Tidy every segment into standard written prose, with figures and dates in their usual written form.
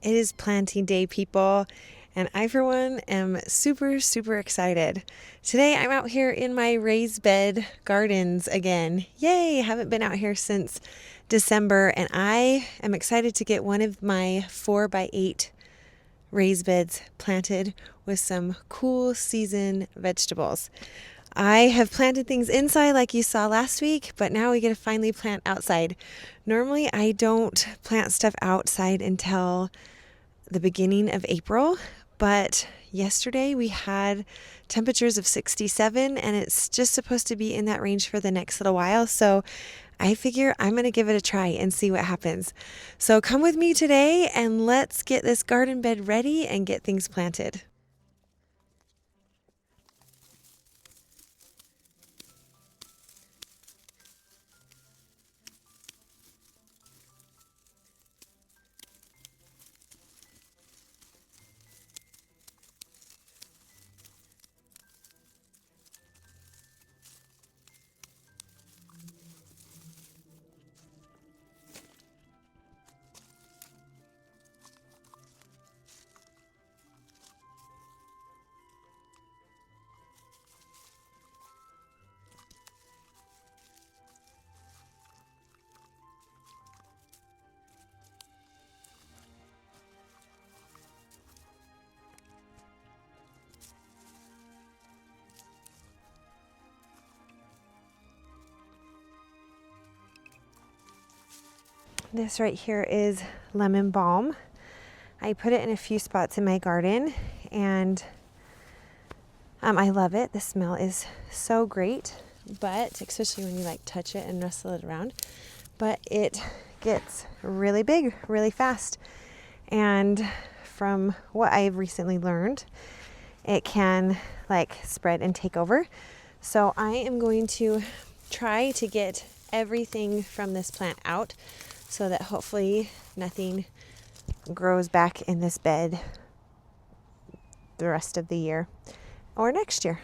It is planting day, people, and I, for one, am super, super excited. Today, I'm out here in my raised bed gardens again. Yay! Haven't been out here since December, and I am excited to get one of my 4x8 raised beds planted with some cool season vegetables. I have planted things inside like you saw last week, but now we get to finally plant outside. Normally, I don't plant stuff outside until the beginning of April, but yesterday we had temperatures of 67 and it's just supposed to be in that range for the next little while. So I figure I'm going to give it a try and see what happens. So come with me today and let's get this garden bed ready and get things planted. This right here is lemon balm. I put it in a few spots in my garden and I love it. The smell is so great, but especially when you like touch it and rustle it around, but it gets really big really fast. And from what I've recently learned, it can like spread and take over. So I am going to try to get everything from this plant out so that hopefully nothing grows back in this bed the rest of the year or next year.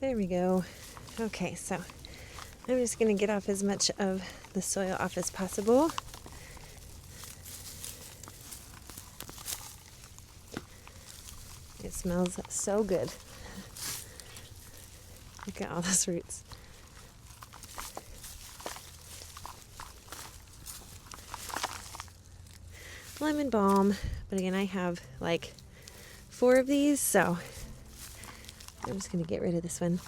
There we go. Okay, so I'm just going to get off as much of the soil off as possible. It smells so good. Look at all those roots. Lemon balm, but again, I have like 4 of these, so I'm just going to get rid of this one.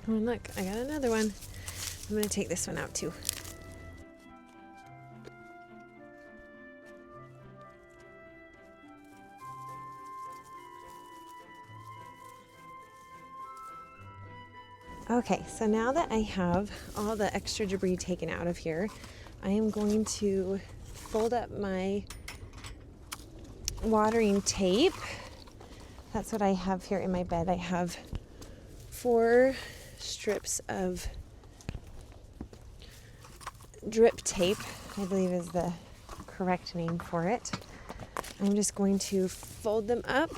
Oh, and look, I got another one. I'm going to take this one out too. Okay, so now that I have all the extra debris taken out of here, I am going to fold up my watering tape. That's what I have here in my bed. I have 4 strips of drip tape, I believe is the correct name for it. I'm just going to fold them up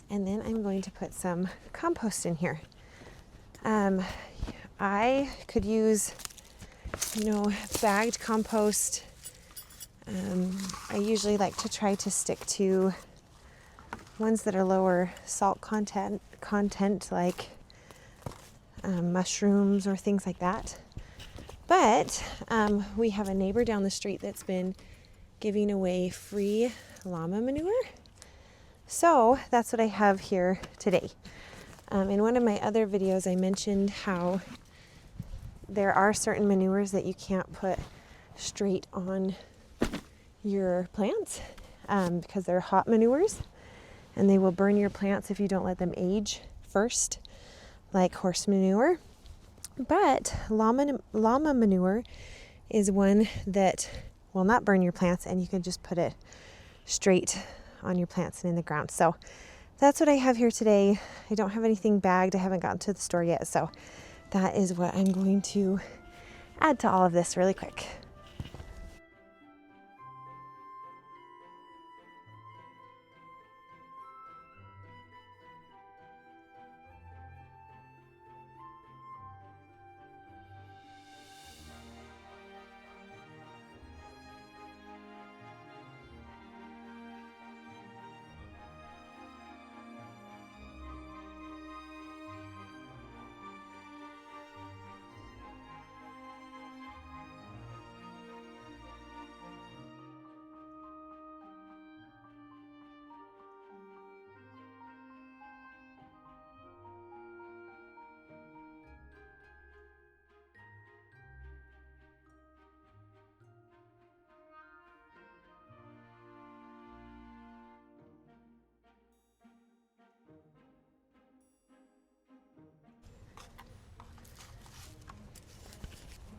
and then I'm going to put some compost in here. I could use, bagged compost. I usually like to try to stick to ones that are lower salt content like mushrooms or things like that. But we have a neighbor down the street that's been giving away free llama manure. So that's what I have here today. In one of my other videos, I mentioned how there are certain manures that you can't put straight on your plants because they're hot manures and they will burn your plants if you don't let them age first, like horse manure. But llama manure is one that will not burn your plants, and you can just put it straight on your plants and in the ground. So that's what I have here today. I don't have anything bagged. I haven't gotten to the store yet, so that is what I'm going to add to all of this really quick.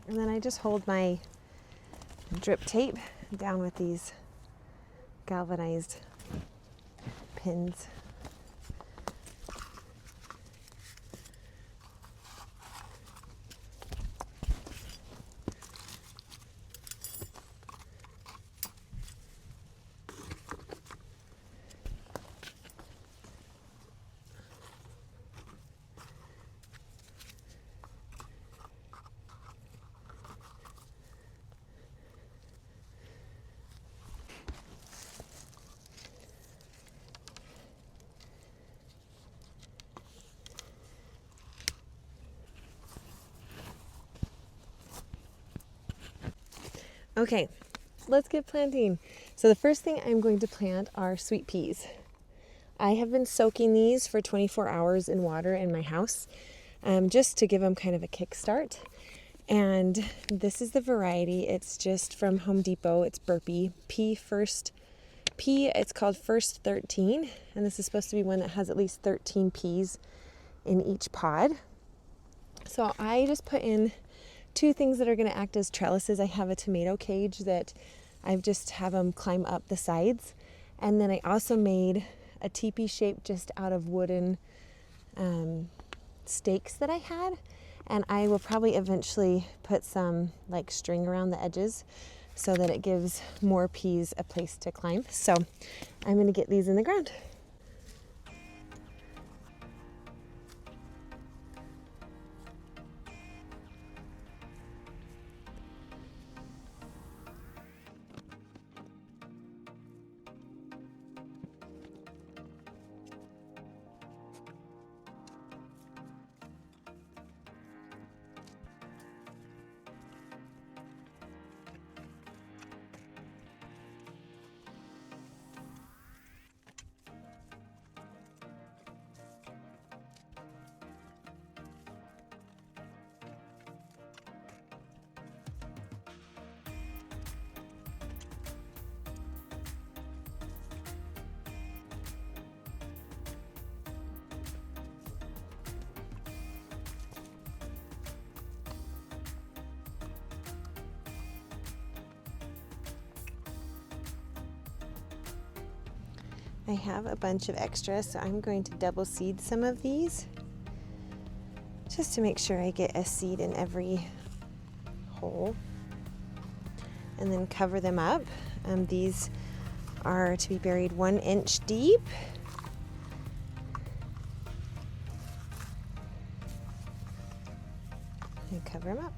And then I just hold my drip tape down with these galvanized pins. Okay, let's get planting. So the first thing I'm going to plant are sweet peas. I have been soaking these for 24 hours in water in my house, just to give them kind of a kickstart. And this is the variety. It's just from Home Depot. It's Burpee Pea First Pea. It's called First 13, and this is supposed to be one that has at least 13 peas in each pod. So I just put in two things that are going to act as trellises. I have a tomato cage that I've just have them climb up the sides. And then I also made a teepee shape just out of wooden stakes that I had. And I will probably eventually put some like string around the edges so that it gives more peas a place to climb. So I'm going to get these in the ground. I have a bunch of extra, so I'm going to double seed some of these just to make sure I get a seed in every hole, and then cover them up. These are to be buried 1 inch deep. And cover them up.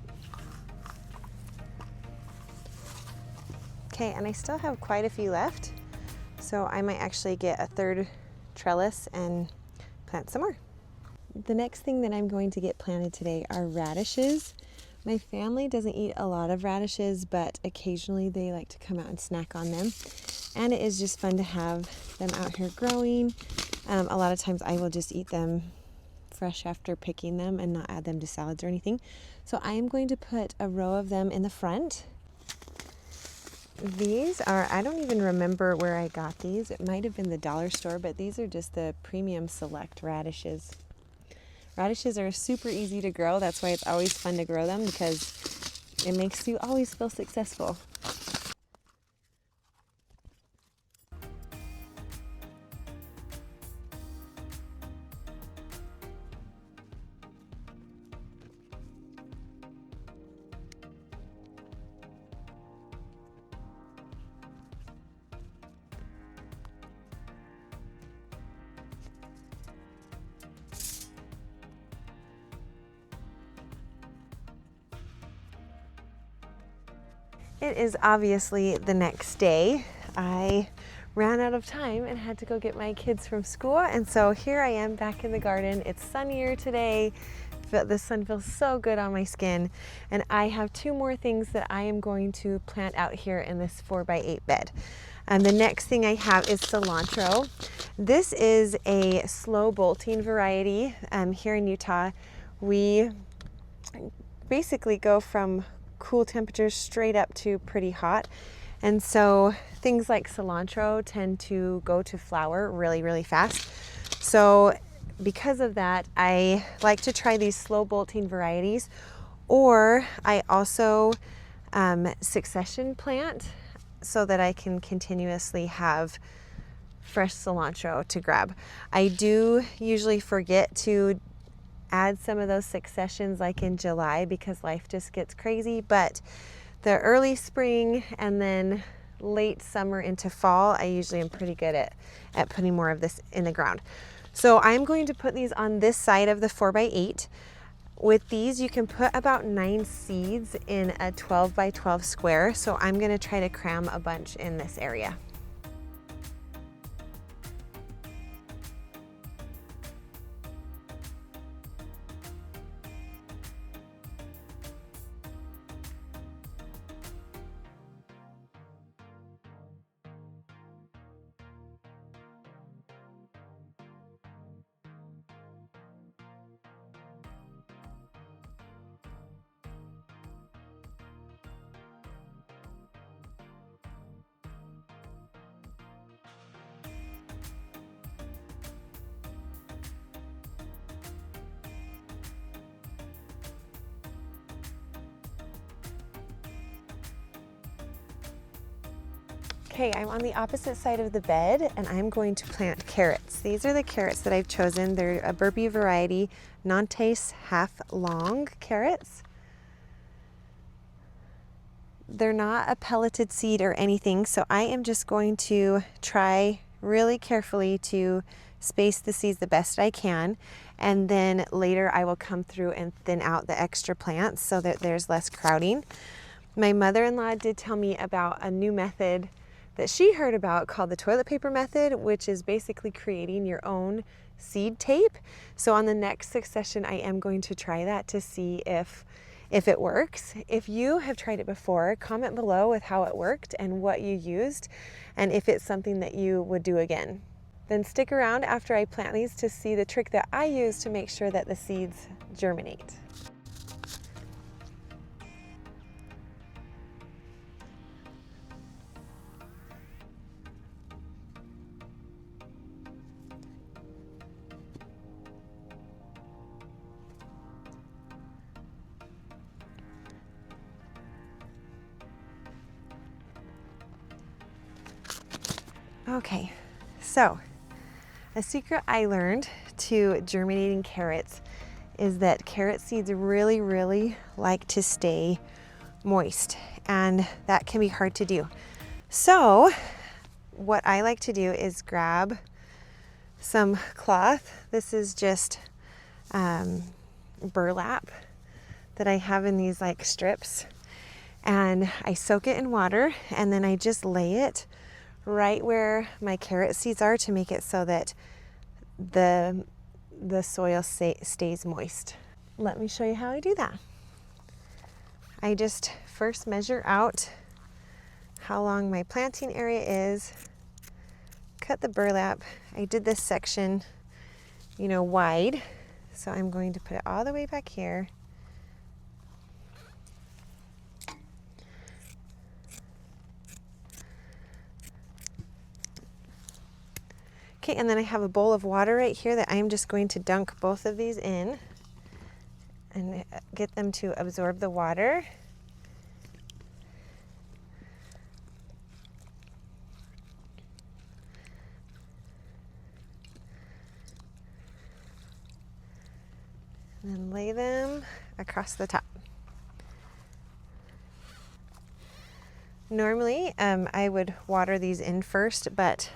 Okay, and I still have quite a few left. So I might actually get a third trellis and plant some more. The next thing that I'm going to get planted today are radishes. My family doesn't eat a lot of radishes, but occasionally they like to come out and snack on them. And it is just fun to have them out here growing. A lot of times I will just eat them fresh after picking them and not add them to salads or anything. So I am going to put a row of them in the front. These are, I don't even remember where I got these. It might have been the dollar store, but these are just the premium select radishes. Radishes are super easy to grow. That's why it's always fun to grow them, because it makes you always feel successful. It is obviously the next day. I ran out of time and had to go get my kids from school, and so here I am back in the garden. It's sunnier today. The sun feels so good on my skin, and I have 2 more things that I am going to plant out here in this 4x8 bed. And the next thing I have is cilantro. This is a slow bolting variety. Here in Utah, we basically go from cool temperatures straight up to pretty hot. And so things like cilantro tend to go to flower really, really fast. So because of that, I like to try these slow bolting varieties, or I also succession plant so that I can continuously have fresh cilantro to grab. I do usually forget to add some of those successions like in July because life just gets crazy, but the early spring and then late summer into fall, I usually am pretty good at putting more of this in the ground. So I'm going to put these on this side of the 4x8. With these, you can put about 9 seeds in a 12x12 square. So I'm going to try to cram a bunch in this area. Okay, I'm on the opposite side of the bed and I'm going to plant carrots. These are the carrots that I've chosen. They're a Burpee variety, Nantes half long carrots. They're not a pelleted seed or anything, so I am just going to try really carefully to space the seeds the best I can, and then later I will come through and thin out the extra plants so that there's less crowding. My mother-in-law did tell me about a new method that she heard about called the toilet paper method, which is basically creating your own seed tape. So on the next succession, I am going to try that to see if it works. If you have tried it before, comment below with how it worked and what you used, and if it's something that you would do again. Then stick around after I plant these to see the trick that I use to make sure that the seeds germinate. Okay, so a secret I learned to germinating carrots is that carrot seeds really, really like to stay moist, and that can be hard to do. So what I like to do is grab some cloth. This is just burlap that I have in these like strips, and I soak it in water, and then I just lay it right where my carrot seeds are to make it so that the soil stays moist. Let me show you how I do that. I just first measure out how long my planting area is, cut the burlap. I did this section, wide So I'm going to put it all the way back here. Okay, and then I have a bowl of water right here that I'm just going to dunk both of these in and get them to absorb the water. And then lay them across the top. Normally, I would water these in first, but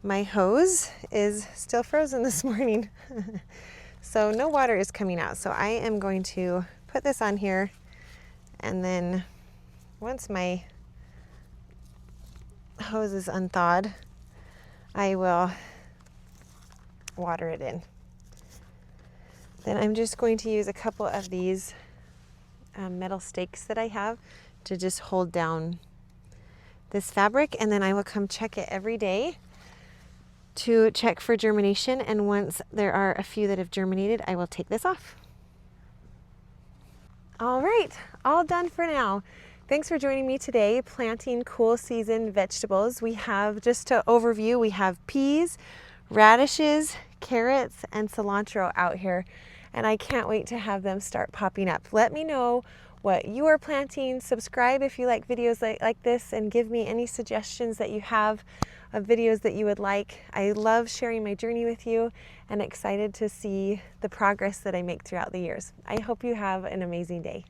my hose is still frozen this morning. So no water is coming out. So I am going to put this on here, and then once my hose is unthawed, I will water it in. Then I'm just going to use a couple of these metal stakes that I have to just hold down this fabric, and then I will come check it every day to check for germination, and once there are a few that have germinated, I will take this off. All right, all done for now. Thanks for joining me today planting cool season vegetables. We have, just to overview, we have peas, radishes, carrots, and cilantro out here, and I can't wait to have them start popping up. Let me know what you are planting. Subscribe if you like videos like this, and give me any suggestions that you have of videos that you would like. I love sharing my journey with you and excited to see the progress that I make throughout the years. I hope you have an amazing day.